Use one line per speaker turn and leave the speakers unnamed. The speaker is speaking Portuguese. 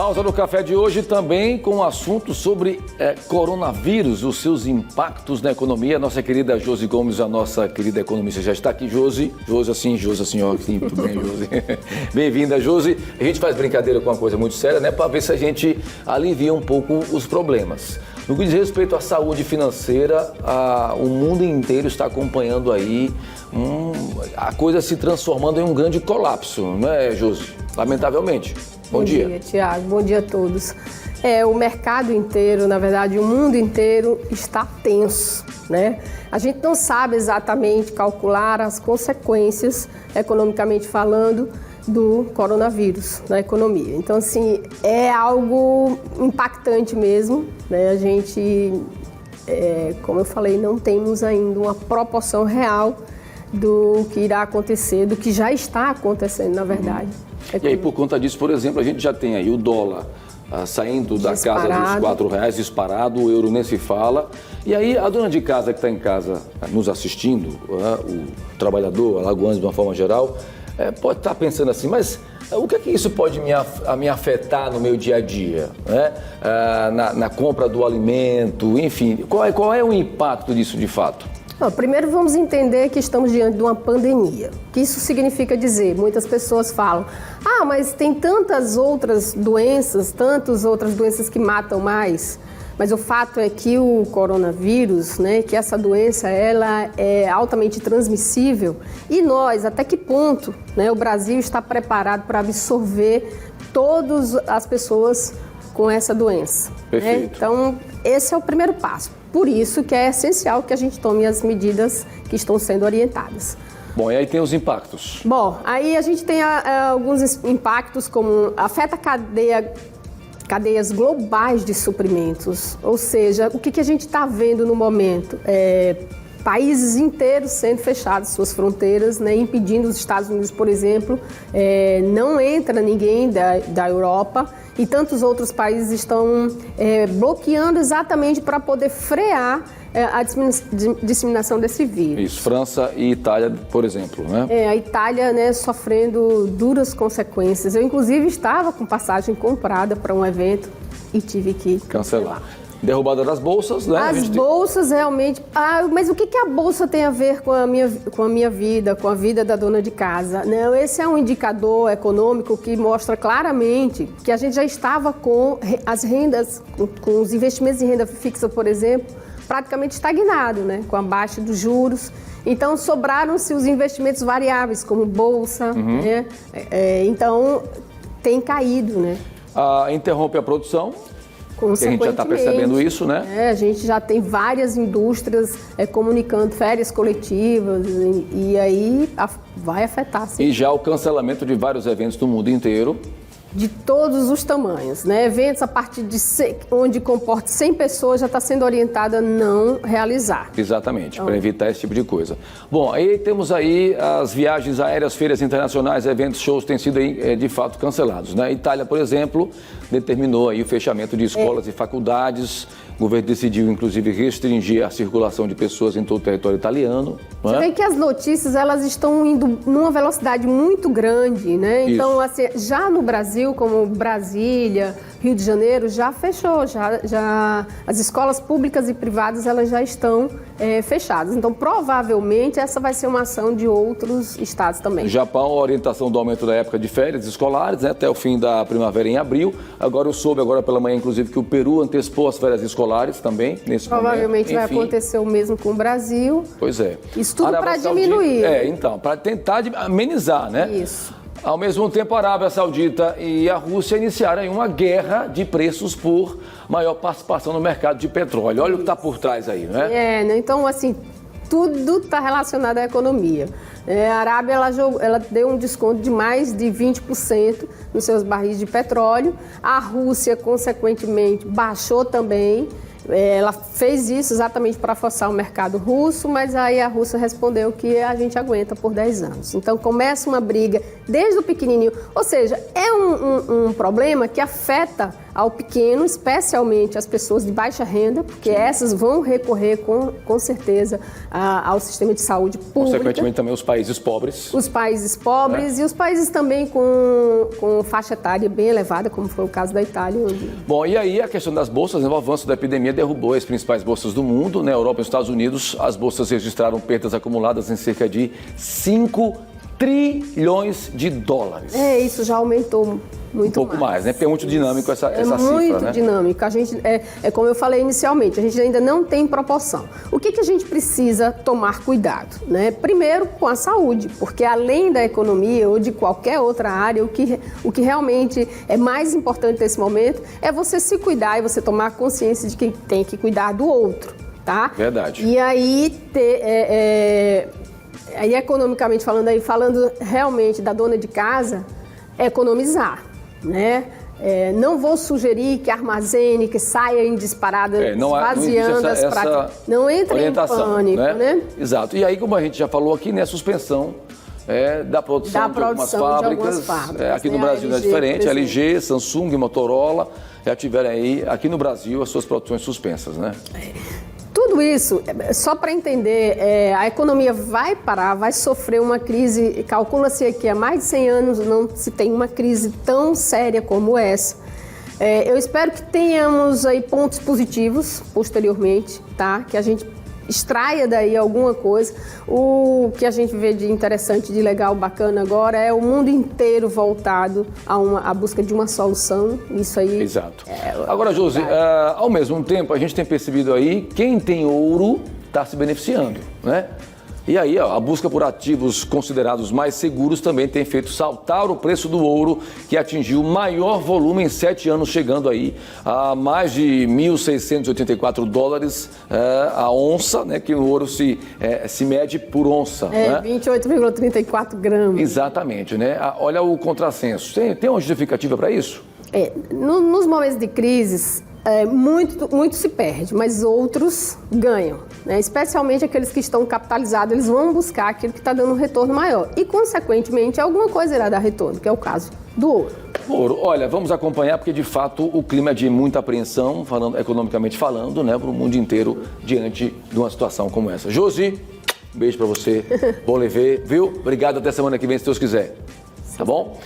pausa no café de hoje também com um assunto sobre coronavírus, os seus impactos na economia. Nossa querida Josi Gomes, a nossa querida economista, já está aqui. Josi, assim, ó, sim, tudo bem, Josi? Bem-vinda, Josi. A gente faz brincadeira com uma coisa muito séria, né, para ver se a gente alivia um pouco os problemas. No que diz respeito à saúde financeira, o mundo inteiro está acompanhando aí a coisa se transformando em um grande colapso, não é, Josi? Lamentavelmente. Bom dia.
Bom dia, Tiago. Bom dia a todos. O mercado inteiro, na verdade, o mundo inteiro está tenso, né? A gente não sabe exatamente calcular as consequências, economicamente falando, do coronavírus na economia. Então, assim, é algo impactante mesmo, né? A gente, como eu falei, não temos ainda uma proporção real do que irá acontecer, do que já está acontecendo, na verdade.
E aí, por conta disso, por exemplo, a gente já tem aí o dólar saindo da casa dos R$4 disparado, o euro nem se fala. E aí, a dona de casa que está em casa nos assistindo, o trabalhador, alagoano de uma forma geral, pode estar pensando assim, mas o que é que isso pode me afetar no meu dia a dia, né? Na compra do alimento, enfim, qual é o impacto disso de fato?
Primeiro vamos entender que estamos diante de uma pandemia. O que isso significa dizer? Muitas pessoas falam, mas tem tantas outras doenças que matam mais. Mas o fato é que o coronavírus, né, que essa doença, ela é altamente transmissível. E nós, até que ponto, né, o Brasil está preparado para absorver todas as pessoas com essa doença?
Perfeito.
Né? Então, esse é o primeiro passo. Por isso que é essencial que a gente tome as medidas que estão sendo orientadas.
Bom, e aí tem os impactos?
Bom, aí a gente tem alguns impactos, como afeta cadeias globais de suprimentos. Ou seja, o que a gente está vendo no momento? Países inteiros sendo fechados suas fronteiras, né, impedindo os Estados Unidos, por exemplo, não entra ninguém da Europa, e tantos outros países estão bloqueando exatamente para poder frear a disseminação desse vírus.
Isso, França e Itália, por exemplo, né?
A Itália, né, sofrendo duras consequências. Eu, inclusive, estava com passagem comprada para um evento e tive que cancelar.
Derrubada das bolsas, né?
As bolsas realmente... mas o que a bolsa tem a ver com a minha vida, com a vida da dona de casa? Não, esse é um indicador econômico que mostra claramente que a gente já estava com as rendas, com os investimentos em renda fixa, por exemplo, praticamente estagnado, né? Com a baixa dos juros. Então, sobraram-se os investimentos variáveis, como bolsa, né? Então, tem caído, né?
Interrompe a produção. A gente já está percebendo isso, né?
A gente já tem várias indústrias comunicando férias coletivas e aí vai afetar, sim.
E já o cancelamento de vários eventos do mundo inteiro.
De todos os tamanhos, né? Eventos a partir de onde comporte 100 pessoas já está sendo orientada a não realizar.
Exatamente, para evitar esse tipo de coisa. Bom, aí temos aí as viagens aéreas, feiras internacionais, eventos, shows têm sido aí, de fato cancelados, né? A Itália, por exemplo, determinou aí o fechamento de escolas e faculdades. O governo decidiu, inclusive, restringir a circulação de pessoas em todo o território italiano.
Você vê que as notícias, elas estão indo numa velocidade muito grande, né? Então, assim, já no Brasil, como Brasília, Rio de Janeiro, já fechou, já as escolas públicas e privadas, elas já estão fechadas. Então, provavelmente, essa vai ser uma ação de outros estados também.
Japão, a orientação do aumento da época de férias escolares, né, até o fim da primavera em abril. Agora eu soube, agora pela manhã, inclusive, que o Peru antecipou as férias escolares também, nesse
Provavelmente
momento.
Vai acontecer o mesmo com o Brasil.
Pois é.
Isso tudo para diminuir.
Então, para tentar amenizar, né?
Isso.
Ao mesmo tempo, a Arábia Saudita e a Rússia iniciaram uma guerra de preços por maior participação no mercado de petróleo. Olha o que está por trás aí, né?
Né? Então, assim, tudo está relacionado à economia. A Arábia, ela deu um desconto de mais de 20% nos seus barris de petróleo. A Rússia, consequentemente, baixou também. Ela fez isso exatamente para forçar o mercado russo, mas aí a Rússia respondeu que a gente aguenta por 10 anos. Então começa uma briga desde o pequenininho. Ou seja, é um problema que afeta ao pequeno, especialmente as pessoas de baixa renda, porque essas vão recorrer com certeza ao sistema de saúde pública.
Consequentemente também os países pobres.
Os países pobres e os países também com faixa etária bem elevada, como foi o caso da Itália.
Bom, e aí a questão das bolsas, né? O avanço da epidemia derrubou as principais bolsas do mundo. Na Europa e nos Estados Unidos, as bolsas registraram perdas acumuladas em cerca de 5 trilhões de dólares.
Isso já aumentou muito
pouco mais, né? É muito dinâmico essa cifra, né?
É muito dinâmico. A gente, como eu falei inicialmente, a gente ainda não tem proporção. O que a gente precisa tomar cuidado, né? Primeiro, com a saúde, porque além da economia ou de qualquer outra área, o que realmente é mais importante nesse momento é você se cuidar e você tomar consciência de que tem que cuidar do outro, tá?
Verdade.
E aí, aí economicamente falando realmente da dona de casa, é economizar, né? Não vou sugerir que armazene, que saia em disparada, esvaziando as práticas. Não entre em pânico, né?
Exato. E aí, como a gente já falou aqui, né, a suspensão da produção de algumas fábricas. Aqui no Brasil não é diferente. LG, Samsung, Motorola já tiveram aí, aqui no Brasil, as suas produções suspensas, né?
Tudo isso, só para entender, a economia vai parar, vai sofrer uma crise, calcula-se que há mais de 100 anos não se tem uma crise tão séria como essa. Eu espero que tenhamos aí pontos positivos posteriormente, tá? Que a gente extraia daí alguma coisa. O que a gente vê de interessante, de legal, bacana agora é o mundo inteiro voltado à busca de uma solução. Isso aí.
Exato. Agora, Josi, ao mesmo tempo, a gente tem percebido aí quem tem ouro está se beneficiando, né? E aí, a busca por ativos considerados mais seguros também tem feito saltar o preço do ouro, que atingiu o maior volume em 7 anos, chegando aí a mais de 1.684 dólares a onça, né? Que o ouro se mede por onça. Né?
28,34 gramas.
Exatamente, né? Olha o contrassenso. Tem uma justificativa para isso?
Nos momentos de crises, muito se perde, mas outros ganham, né? Especialmente aqueles que estão capitalizados, eles vão buscar aquilo que está dando um retorno maior e, consequentemente, alguma coisa irá dar retorno, que é o caso do ouro.
Ouro, olha, vamos acompanhar porque, de fato, o clima é de muita apreensão, economicamente falando, né, para o mundo inteiro, diante de uma situação como essa. Josi, um beijo para você, bom levê, viu? Obrigado, até semana que vem, se Deus quiser. Tá bom?